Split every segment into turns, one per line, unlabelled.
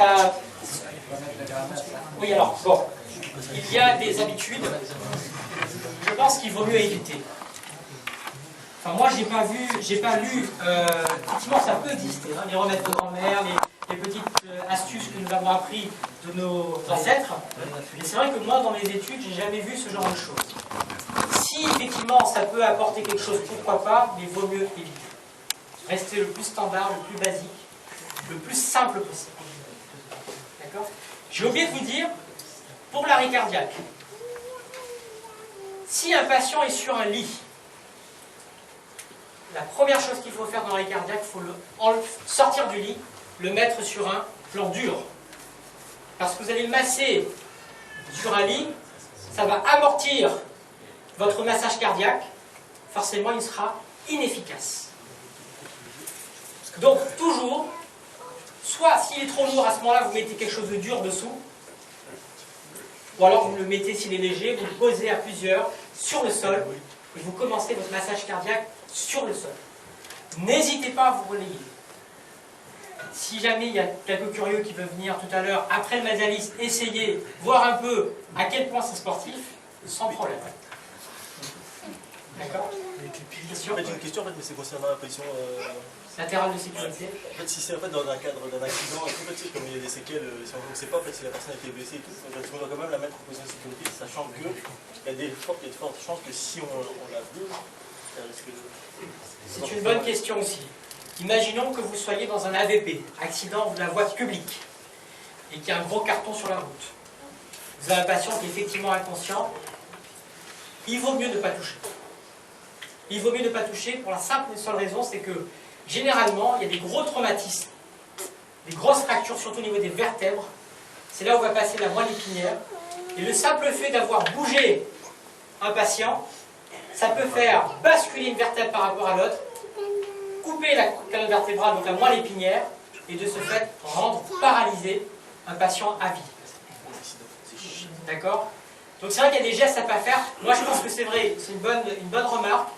ça... Oui, alors, bon, il y a des habitudes, je pense qu'il vaut mieux éviter. Enfin, moi, j'ai pas lu, effectivement, ça peut exister, hein, les remèdes de grand-mère, les petites astuces que nous avons appris de nos ancêtres. Et c'est vrai que moi, dans mes études, j'ai jamais vu ce genre de choses. Si, effectivement, ça peut apporter quelque chose, pourquoi pas, mais il vaut mieux éviter. Rester le plus standard, le plus basique, le plus simple possible. D'accord ? J'ai oublié de vous dire, pour l'arrêt cardiaque, si un patient est sur un lit, la première chose qu'il faut faire dans l'arrêt cardiaque, il faut sortir du lit, le mettre sur un plan dur. Parce que vous allez le masser sur un lit, ça va amortir votre massage cardiaque, forcément il sera inefficace. Donc toujours, soit s'il est trop lourd, à ce moment-là, vous mettez quelque chose de dur dessous, ou alors vous le mettez s'il est léger, vous le posez à plusieurs sur le sol, et vous commencez votre massage cardiaque sur le sol. N'hésitez pas à vous relayer. Si jamais il y a quelques curieux qui peuvent venir tout à l'heure, après le Masalis, essayer, voir un peu à quel point c'est sportif, sans problème. D'accord ?
En fait, j'ai une question, mais c'est concernant la position
latérale de sécurité.
En fait, si c'est dans un cadre d'un accident, en fait, comme il y a des séquelles, si on ne sait pas en fait, si la personne a été blessée et tout, on doit quand même la mettre en position de sécurité, sachant qu'il y a de fortes chances que si on la bouge, ça risque de...
C'est une bonne question aussi. Imaginons que vous soyez dans un AVP, accident de la voie publique, et qu'il y a un gros carton sur la route. Vous avez un patient qui est effectivement inconscient. Il vaut mieux ne pas toucher. Il vaut mieux ne pas toucher pour la simple et seule raison, c'est que généralement, il y a des gros traumatismes, des grosses fractures, surtout au niveau des vertèbres. C'est là où va passer la moelle épinière. Et le simple fait d'avoir bougé un patient, ça peut faire basculer une vertèbre par rapport à l'autre, couper la colonne vertébrale, donc la moelle épinière, et de ce fait rendre paralysé un patient à vie. D'accord ? Donc c'est vrai qu'il y a des gestes à ne pas faire. Moi je pense que c'est vrai, c'est une bonne remarque.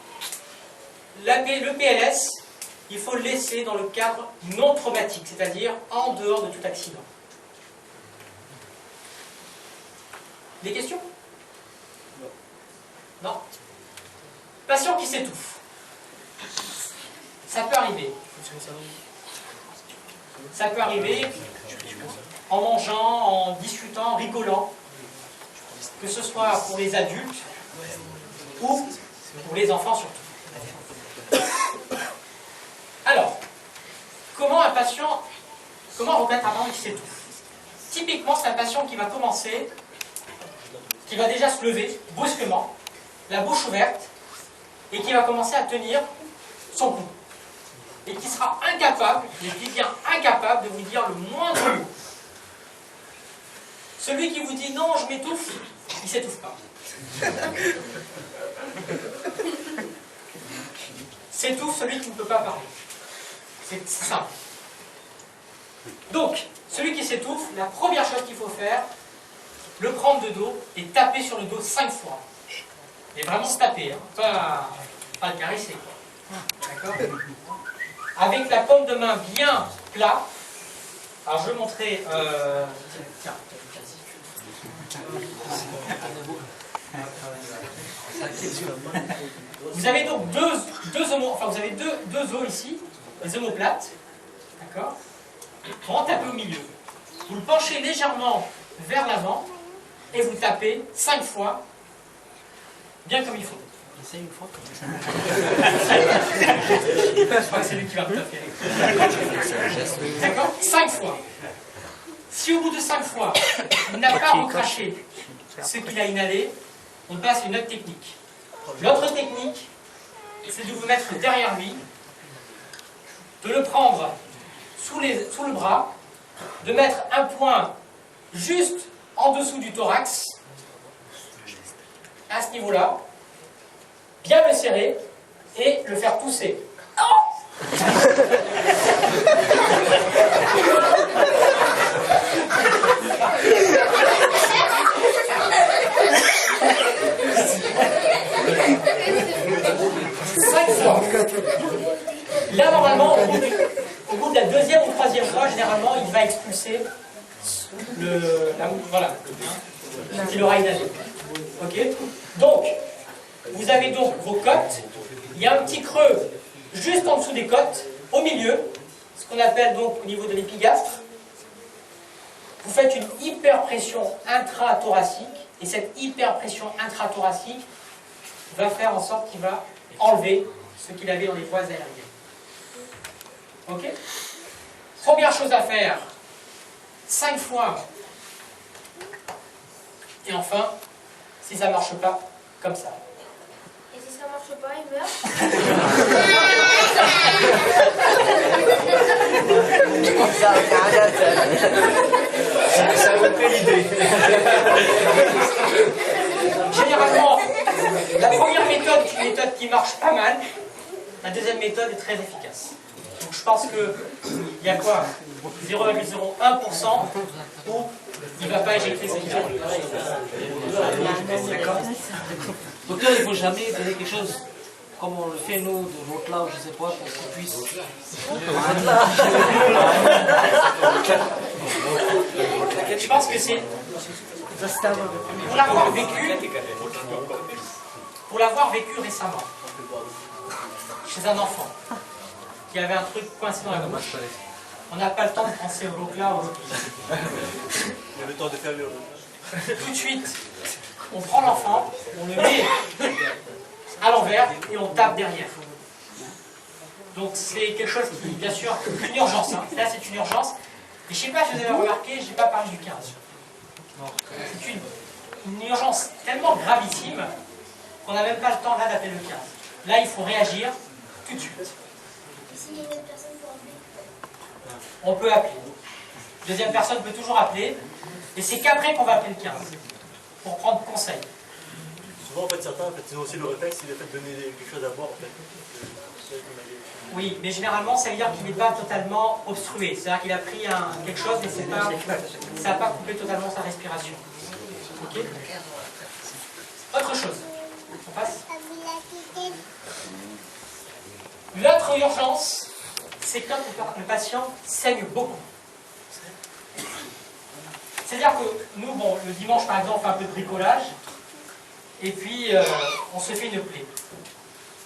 Le PLS, il faut le laisser dans le cadre non traumatique, c'est-à-dire en dehors de tout accident. Des questions ? Non ? Patient qui s'étouffe. Ça peut arriver. Ça peut arriver en mangeant, en discutant, en rigolant, que ce soit pour les adultes ou pour les enfants surtout. Alors, comment reconnaître un patient qui s'étouffe? Typiquement, c'est un patient qui va commencer, qui va déjà se lever brusquement, la bouche ouverte, et qui va commencer à tenir son pouls. Et qui sera incapable, je dis bien incapable, de vous dire le moindre mot. Celui qui vous dit non, je m'étouffe, il ne s'étouffe pas. S'étouffe celui qui ne peut pas parler. C'est simple. Donc, celui qui s'étouffe, la première chose qu'il faut faire, le prendre de dos et taper sur le dos 5 fois. Et vraiment se taper, hein, pas le caresser. D'accord ? Avec la paume de main bien plat. Alors je vais montrer. Tiens. Vous avez donc vous avez deux os ici, les omoplates. D'accord ? Pour en taper au milieu. Vous le penchez légèrement vers l'avant et vous tapez 5 fois, bien comme il faut. Essaye une fois. Je crois que c'est lui qui va me taper. D'accord ? 5 fois. Si au bout de 5 fois, il n'a pas recraché ce qu'il a inhalé, on passe à une autre technique. L'autre technique, c'est de vous mettre derrière lui, de le prendre sous le bras, de mettre un poing juste en dessous du thorax, à ce niveau-là, bien le serrer et le faire pousser. Là, normalement, au bout de la deuxième ou troisième fois, généralement, il va expulser voilà, qui l'oreille nasale. Ok. Donc, vous avez donc vos côtes. Il y a un petit creux juste en dessous des côtes, au milieu, ce qu'on appelle donc au niveau de l'épigastre. Vous faites une hyperpression intrathoracique, et cette hyperpression intrathoracique va faire en sorte qu'il va enlever ce qu'il avait dans les voies aériennes. Ok? Première chose à faire, 5 fois. Et enfin, si ça ne marche pas, comme ça.
Et si ça marche pas, il meurt.
C'est à peu près l'idée.
Généralement, la première méthode est une méthode qui marche pas mal. La deuxième méthode est très efficace. Donc je pense qu'il y a quoi 0,01% où il ne va pas éjecter ses liquide. D'accord.
Docteur, il ne faut jamais donner quelque chose comme on le fait nous, de l'autre là, ou je ne sais pas, pour qu'on puisse.
Je pense que c'est pour l'avoir vécu récemment chez un enfant qui avait un truc coincé dans la bouche. On n'a pas le temps de penser au look là ou au look.
Il y a le temps de faire le...
Tout de suite, on prend l'enfant, on le met à l'envers et on tape derrière. Donc c'est quelque chose qui, bien sûr, une urgence. Hein. Là, c'est une urgence. Et je ne sais pas si vous avez remarqué, je n'ai pas parlé du 15. C'est une urgence tellement gravissime qu'on n'a même pas le temps là d'appeler le 15. Là, il faut réagir tout de suite.
S'il y a une autre personne pour appeler.
On peut appeler. Deuxième personne peut toujours appeler. Et c'est qu'après qu'on va appeler le 15. Pour prendre conseil.
Souvent, en fait, certains, ils ont aussi le réflexe, c'est le fait de donner quelque chose à boire, en fait.
Oui, mais généralement, ça veut dire qu'il n'est pas totalement obstrué. C'est-à-dire qu'il a pris quelque chose, mais ça n'a pas coupé totalement sa respiration. Ok. Autre chose. On passe. L'autre urgence, c'est quand le patient saigne beaucoup. C'est-à-dire que nous, bon, le dimanche par exemple, on fait un peu de bricolage, et puis on se fait une plaie.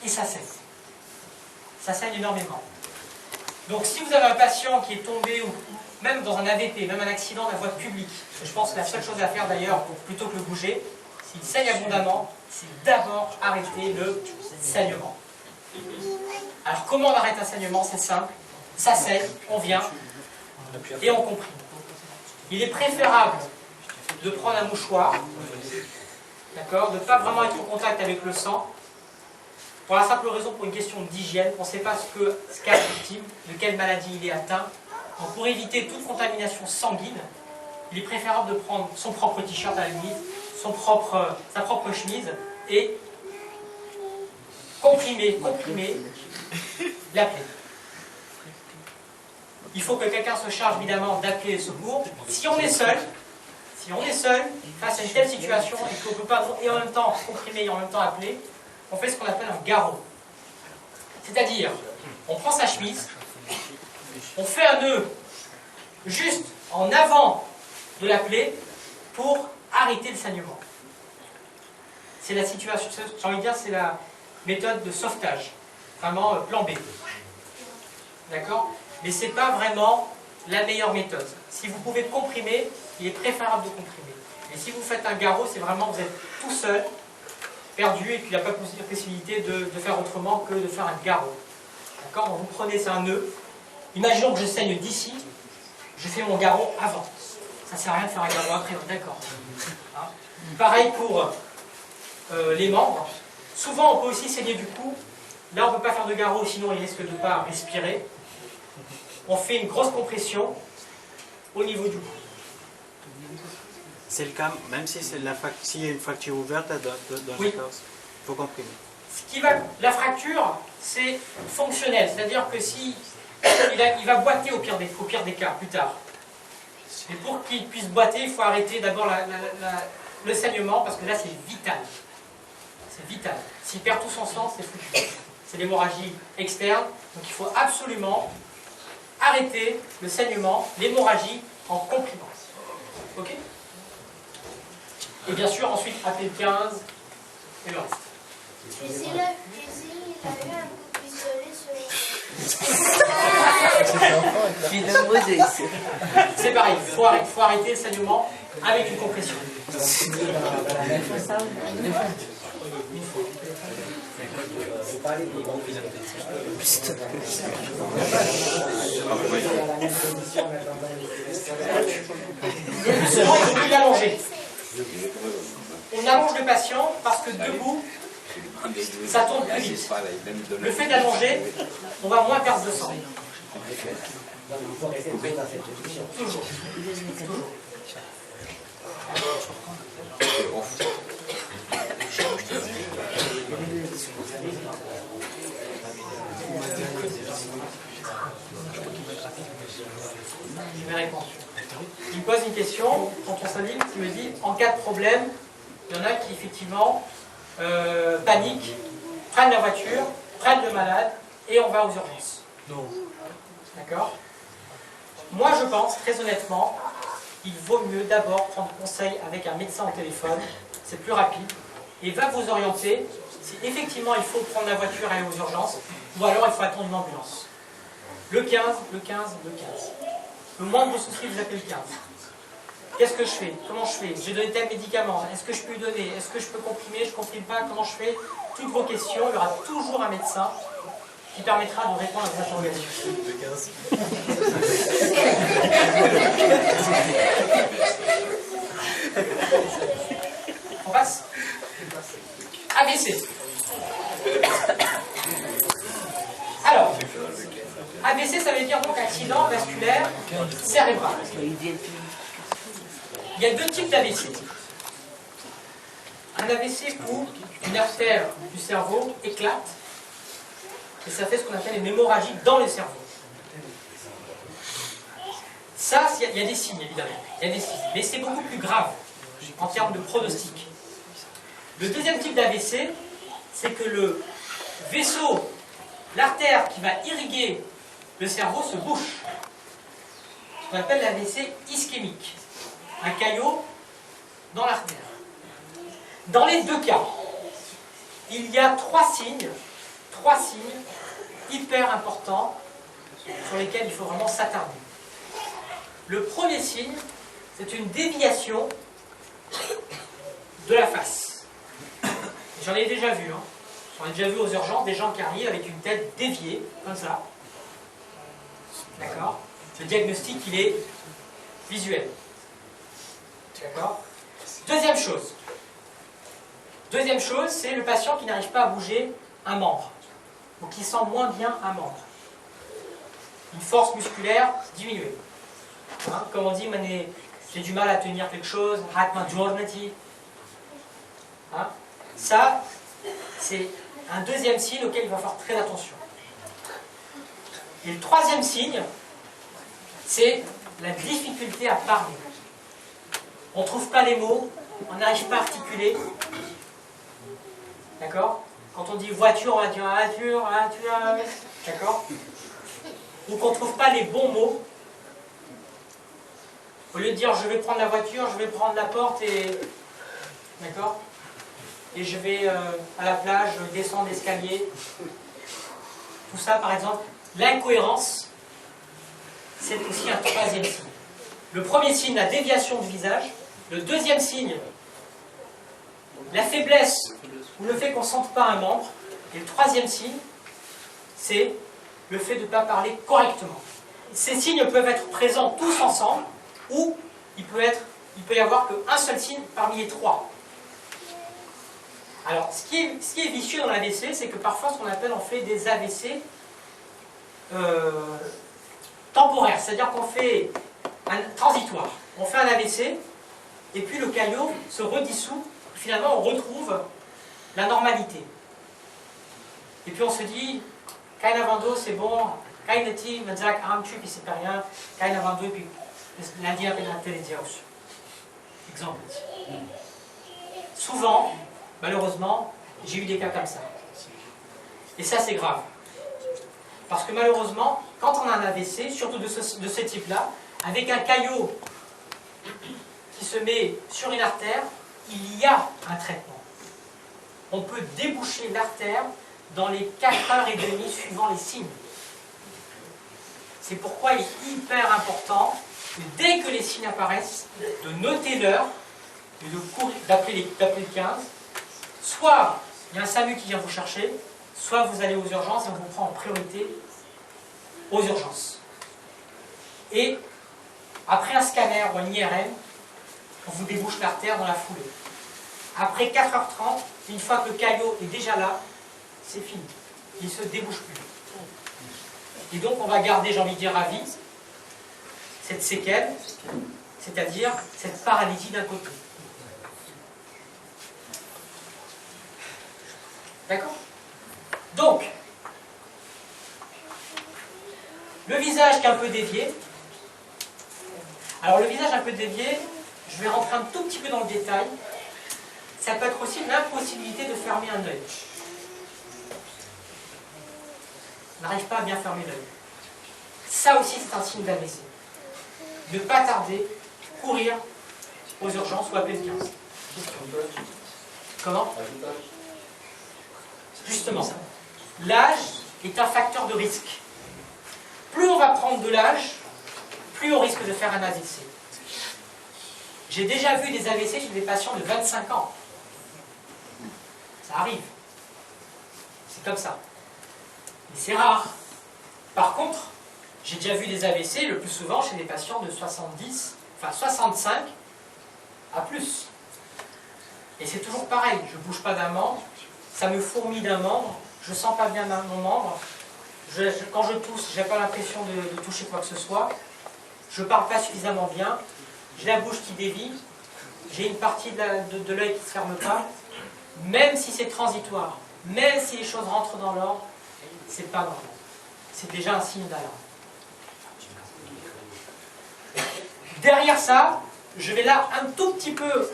Et ça saigne. Ça saigne énormément. Donc si vous avez un patient qui est tombé, ou même dans un AVP, même un accident de la voie publique, je pense que la seule chose à faire d'ailleurs, plutôt que le bouger, s'il saigne abondamment, c'est d'abord arrêter le saignement. Alors comment on arrête un saignement? C'est simple. Ça saigne, on vient, et on comprime. Il est préférable de prendre un mouchoir, d'accord, de ne pas vraiment être en contact avec le sang, pour la simple raison, pour une question d'hygiène, on ne sait pas ce qu'a la victime, de quelle maladie il est atteint. Donc pour éviter toute contamination sanguine, il est préférable de prendre son propre t-shirt à la limite, sa propre chemise, et comprimer la plaie. Il faut que quelqu'un se charge évidemment d'appeler les secours. Si on est seul face à une telle situation et qu'on ne peut pas et en même temps comprimer et en même temps appeler, on fait ce qu'on appelle un garrot. C'est-à-dire, on prend sa chemise, on fait un nœud juste en avant de la plaie pour arrêter le saignement. C'est la situation, j'ai envie de dire, c'est la méthode de sauvetage, vraiment plan B. D'accord? Mais ce n'est pas vraiment la meilleure méthode. Si vous pouvez comprimer, il est préférable de comprimer. Et si vous faites un garrot, c'est vraiment vous êtes tout seul, perdu, et puis il n'y a pas de possibilité de faire autrement que de faire un garrot. D'accord? Donc vous prenez, c'est un nœud. Imaginons que je saigne d'ici, je fais mon garrot avant. Ça ne sert à rien de faire un garrot après, d'accord? Hein? Pareil pour les membres. Souvent, on peut aussi saigner du cou. Là, on ne peut pas faire de garrot, sinon il risque de ne pas respirer. On fait une grosse compression au niveau du cou.
C'est le cas, même si s'il y a une fracture ouverte dans
Oui.
le corps, il faut comprimer.
La fracture, c'est fonctionnel, c'est-à-dire que si il va boiter au pire des cas, plus tard. Et pour qu'il puisse boiter, il faut arrêter d'abord le saignement, parce que là, c'est vital. C'est vital. S'il perd tout son sang, c'est foutu. C'est l'hémorragie externe, donc il faut absolument arrêter le saignement, l'hémorragie, en comprimant. Ok? Et bien sûr, ensuite, appelez le 15 et le reste.
Et si il a eu un coup de pistolet sur
C'est pareil, il faut arrêter le saignement avec une compression. Le plus souvent, il faut plus l'allonger. On allonge le patient parce que debout, ça tombe plus vite. Le fait d'allonger, on va moins perdre de sang. Toujours. Je vais répondre. Il me pose une question, quand on s'anime, qui me dit, en cas de problème, il y en a qui effectivement paniquent, prennent la voiture, prennent le malade et on va aux urgences. D'accord? Moi je pense, très honnêtement, il vaut mieux d'abord prendre conseil avec un médecin au téléphone, c'est plus rapide, et va vous orienter si effectivement il faut prendre la voiture et aller aux urgences, ou alors il faut attendre une ambulance. Le 15, le 15, le 15. Le moindre souci, vous appelez le 15. Qu'est-ce que je fais? Comment je fais? J'ai donné tel médicament. Est-ce que je peux lui donner? Est-ce que je peux comprimer? Je ne comprime pas? Comment je fais? Toutes vos questions, il y aura toujours un médecin qui permettra de répondre à vos interrogations. On passe? AVC. Alors, AVC, ça veut dire donc accident vasculaire cérébral. Il y a deux types d'AVC. Un AVC où une artère du cerveau éclate et ça fait ce qu'on appelle une hémorragie dans le cerveau. Ça, il y a des signes évidemment, il y a des signes, mais c'est beaucoup plus grave en termes de pronostic. Le deuxième type d'AVC, c'est que le vaisseau, l'artère qui va irriguer le cerveau se bouche. Ce qu'on appelle l'AVC ischémique. Un caillot dans l'artère. Dans les deux cas, il y a trois signes hyper importants sur lesquels il faut vraiment s'attarder. Le premier signe, c'est une déviation de la face. J'en ai déjà vu, hein. J'en ai déjà vu aux urgences des gens qui arrivent avec une tête déviée, comme ça. D'accord? Le diagnostic, il est visuel. D'accord? Deuxième chose, c'est le patient qui n'arrive pas à bouger un membre, ou qui sent moins bien un membre. Une force musculaire diminuée. Hein? Comme on dit, j'ai du mal à tenir quelque chose, hein? Ça, c'est un deuxième signe auquel il va faire très attention. Et le troisième signe, c'est la difficulté à parler. On ne trouve pas les mots, on n'arrive pas à articuler. D'accord? Quand on dit voiture, on va dire voiture, d'accord? Ou qu'on ne trouve pas les bons mots. Au lieu de dire je vais prendre la voiture, je vais prendre la porte et... D'accord? Et je vais à la plage, descendre l'escalier. Tout ça, par exemple, l'incohérence, c'est aussi un troisième signe. Le premier signe, la déviation du visage. Le deuxième signe, la faiblesse ou le fait qu'on ne sente pas un membre. Et le troisième signe, c'est le fait de ne pas parler correctement. Ces signes peuvent être présents tous ensemble ou il peut y avoir qu'un seul signe parmi les trois. Alors, ce qui est vicieux dans l'AVC, c'est que parfois, ce qu'on appelle, on fait des AVC temporaires. C'est-à-dire qu'on fait un transitoire. On fait un AVC, et puis le caillot se redissout. Finalement, on retrouve la normalité. Et puis on se dit, keine Wando, c'est bon, keine Tee, man sagt Armtür, puis c'est pas rien, keine Wando, et puis lundi après la télévision. Exemple. Souvent, malheureusement, j'ai eu des cas comme ça. Et ça, c'est grave. Parce que malheureusement, quand on a un AVC, surtout de ce type-là, avec un caillot se met sur une artère, il y a un traitement. On peut déboucher l'artère dans les 4h30 suivant les signes. C'est pourquoi il est hyper important, dès que les signes apparaissent, de noter l'heure et d'appeler le 15. Soit il y a un SAMU qui vient vous chercher, soit vous allez aux urgences et on vous prend en priorité aux urgences. Et après un scanner ou un IRM, on vous débouche l'artère dans la foulée. Après 4h30, une fois que le caillot est déjà là, c'est fini. Il ne se débouche plus. Et donc on va garder, j'ai envie de dire, à vie, cette séquelle, c'est-à-dire cette paralysie d'un côté. D'accord? Donc, le visage qui est un peu dévié. Alors le visage un peu dévié, je vais rentrer un tout petit peu dans le détail. Ça peut être aussi l'impossibilité de fermer un œil. On n'arrive pas à bien fermer l'œil. Ça aussi c'est un signe d'AVC. Ne pas tarder, courir aux urgences ou appeler le 15. Comment? Justement, l'âge est un facteur de risque. Plus on va prendre de l'âge, plus on risque de faire un AVC. J'ai déjà vu des AVC chez des patients de 25 ans. Ça arrive. C'est comme ça. Mais c'est rare. Par contre, j'ai déjà vu des AVC le plus souvent chez des patients de 70, enfin 65 à plus. Et c'est toujours pareil, je ne bouge pas d'un membre, ça me fourmille d'un membre, je ne sens pas bien mon membre, quand je tousse, je n'ai pas l'impression de toucher quoi que ce soit, je ne parle pas suffisamment bien, j'ai la bouche qui dévie, j'ai une partie de l'œil qui ne se ferme pas, même si c'est transitoire, même si les choses rentrent dans l'ordre, c'est pas normal. C'est déjà un signe d'alarme. Derrière ça, je vais là un tout petit peu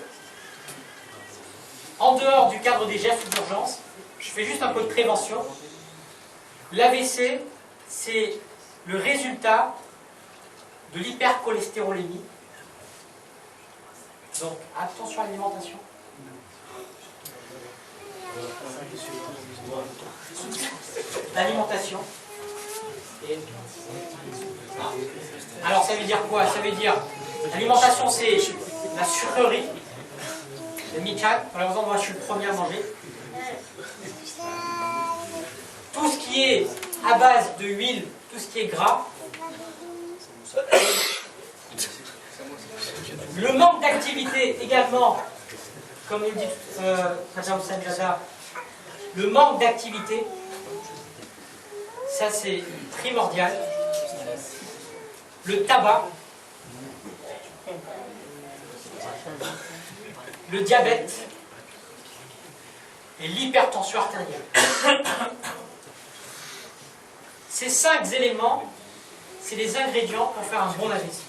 en dehors du cadre des gestes d'urgence. Je fais juste un peu de prévention. L'AVC, c'est le résultat de l'hypercholestérolémie. Donc, attention à l'alimentation. L'alimentation. Alors ça veut dire quoi? Ça veut dire l'alimentation c'est la sucrerie, le mi-chat. Par exemple, moi je suis le premier à manger. Tout ce qui est à base de huile, tout ce qui est gras. Le manque d'activité également, comme nous dit Madame Sanjada, le manque d'activité, ça c'est primordial. Le tabac, le diabète et l'hypertension artérielle. Ces 5 éléments, c'est les ingrédients pour faire un bon AVC.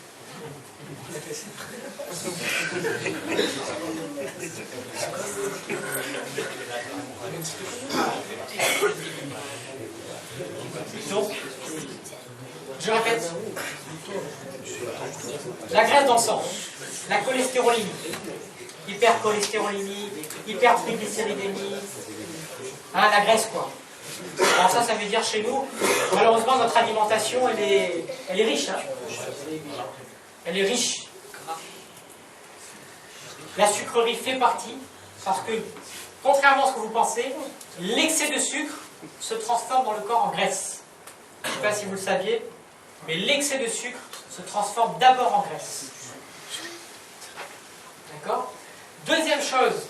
Donc, je répète, la graisse dans le sang, la cholestérolémie, hypercholestérolémie, hypertriglycéridémie, la graisse quoi. Alors ça veut dire chez nous, malheureusement notre alimentation elle est riche. Hein. Elle est riche. La sucrerie fait partie, parce que, contrairement à ce que vous pensez, l'excès de sucre se transforme dans le corps en graisse. Je ne sais pas si vous le saviez, mais l'excès de sucre se transforme d'abord en graisse. D'accord? Deuxième chose,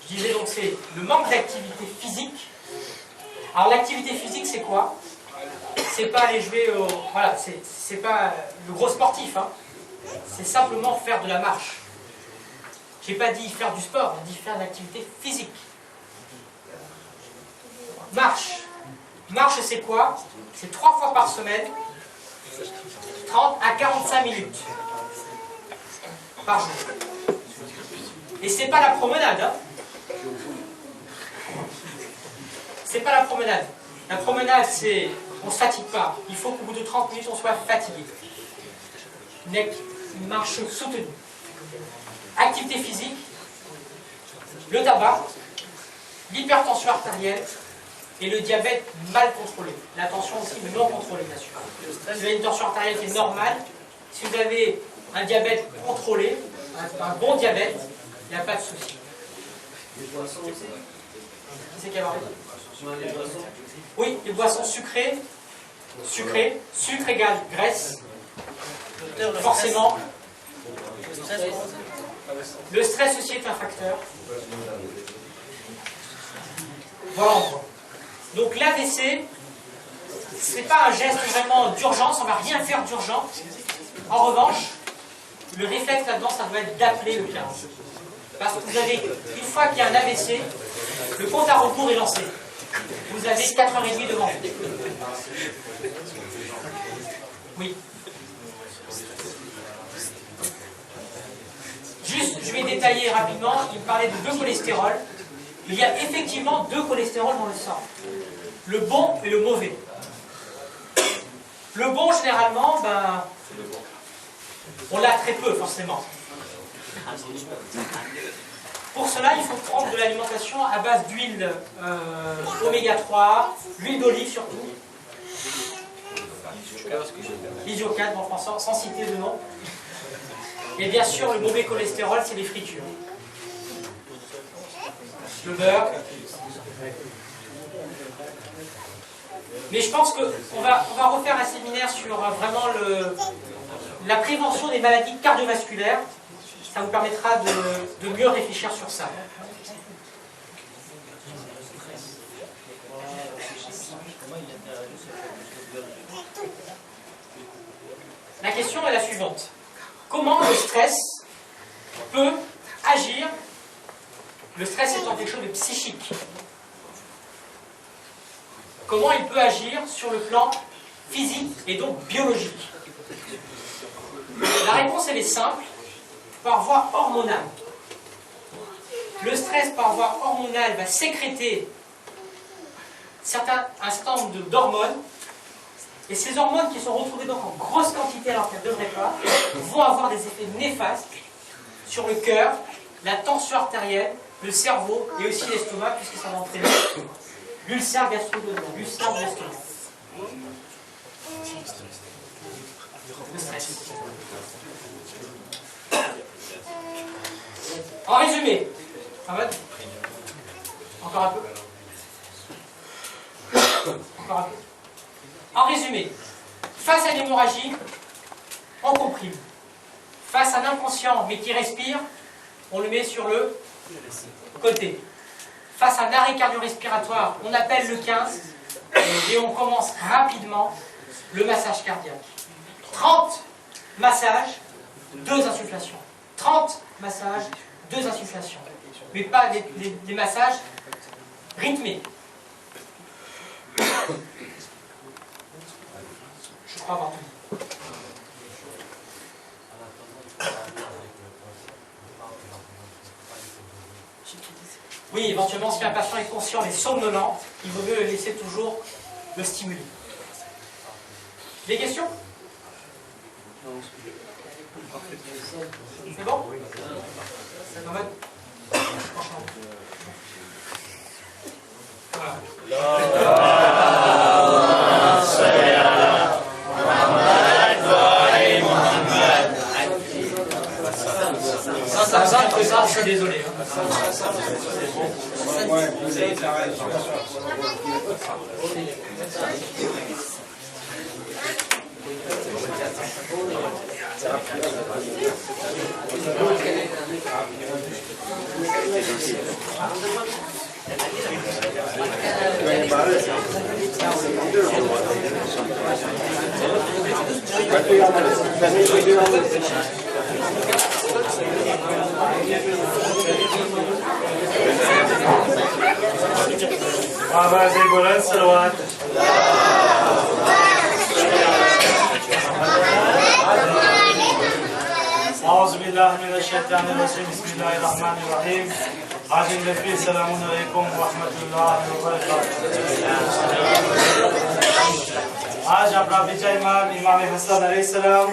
je disais donc, c'est le manque d'activité physique. Alors l'activité physique, c'est quoi? C'est pas aller jouer au... Voilà, c'est pas le gros sportif, hein. C'est simplement faire de la marche. J'ai pas dit faire du sport, j'ai dit faire de l'activité physique. Marche. Marche, c'est quoi? C'est 3 fois par semaine, 30 à 45 minutes par jour. Et c'est pas la promenade, hein. C'est pas la promenade. La promenade, c'est... On ne se fatigue pas. Il faut qu'au bout de 30 minutes, on soit fatigué. Une marche soutenue. activité physique, le tabac, l'hypertension artérielle et le diabète mal contrôlé. La tension aussi non contrôlée, bien sûr. Si vous avez une tension artérielle qui est normale, si vous avez un diabète contrôlé, un bon diabète, il n'y a pas de souci.
Les boissons aussi.
Qui c'est qui a parlé?
Les boissons.
Oui, les boissons sucrées. Sucre égale graisse. Forcément. Le stress aussi est un facteur. Voilà. Donc l'AVC, ce n'est pas un geste vraiment d'urgence, on ne va rien faire d'urgent. En revanche, le réflexe là-dedans, ça doit être d'appeler le 15. Parce que vous avez, une fois qu'il y a un AVC, le compte à rebours est lancé. Vous avez 4h30 devant vous. Oui. Juste, je vais détailler rapidement, il me parlait de 2 cholestérols. Il y a effectivement 2 cholestérols dans le sang. Le bon et le mauvais. Le bon, généralement, on l'a très peu, forcément. Pour cela, il faut prendre de l'alimentation à base d'huile oméga 3, l'huile d'olive surtout. L'isio-4 en français, sans citer de nom. Et bien sûr, le mauvais cholestérol, c'est les fritures. Le beurre. Mais je pense qu'on va refaire un séminaire sur vraiment la prévention des maladies cardiovasculaires. Ça vous permettra de mieux réfléchir sur ça. La question est la suivante. Comment le stress peut agir, le stress étant quelque chose de psychique, comment il peut agir sur le plan physique et donc biologique? La réponse elle est simple, par voie hormonale. Le stress par voie hormonale va sécréter un certain nombre d'hormones, et ces hormones qui sont retrouvées donc en grosse quantité alors qu'elles ne devraient pas, vont avoir des effets néfastes sur le cœur, la tension artérielle, le cerveau et aussi l'estomac, puisque ça va entraîner l'ulcère gastro-œsophagien, l'ulcère de l'estomac. Le stress. En résumé, encore un peu. Encore un peu. En résumé, face à une hémorragie, on comprime. Face à un inconscient mais qui respire, on le met sur le côté. Face à un arrêt cardio-respiratoire, on appelle le 15 et on commence rapidement le massage cardiaque. 30 massages, 2 insufflations. 30 massages, 2 insufflations. Mais pas des massages rythmés. Je crois avoir tout dit. Oui, éventuellement, si un patient est conscient mais somnolent, il vaut mieux le laisser toujours le stimuler. Des questions? C'est bon? Mohamed? Ça, je suis désolé.
أعوذ بالله من الشيطان الرجيم بسم الله الرحمن الرحيم عاجل النبي السلام عليكم ورحمة الله وبركاته आज अपना विजय मान इमाम हसन अलैहि सलाम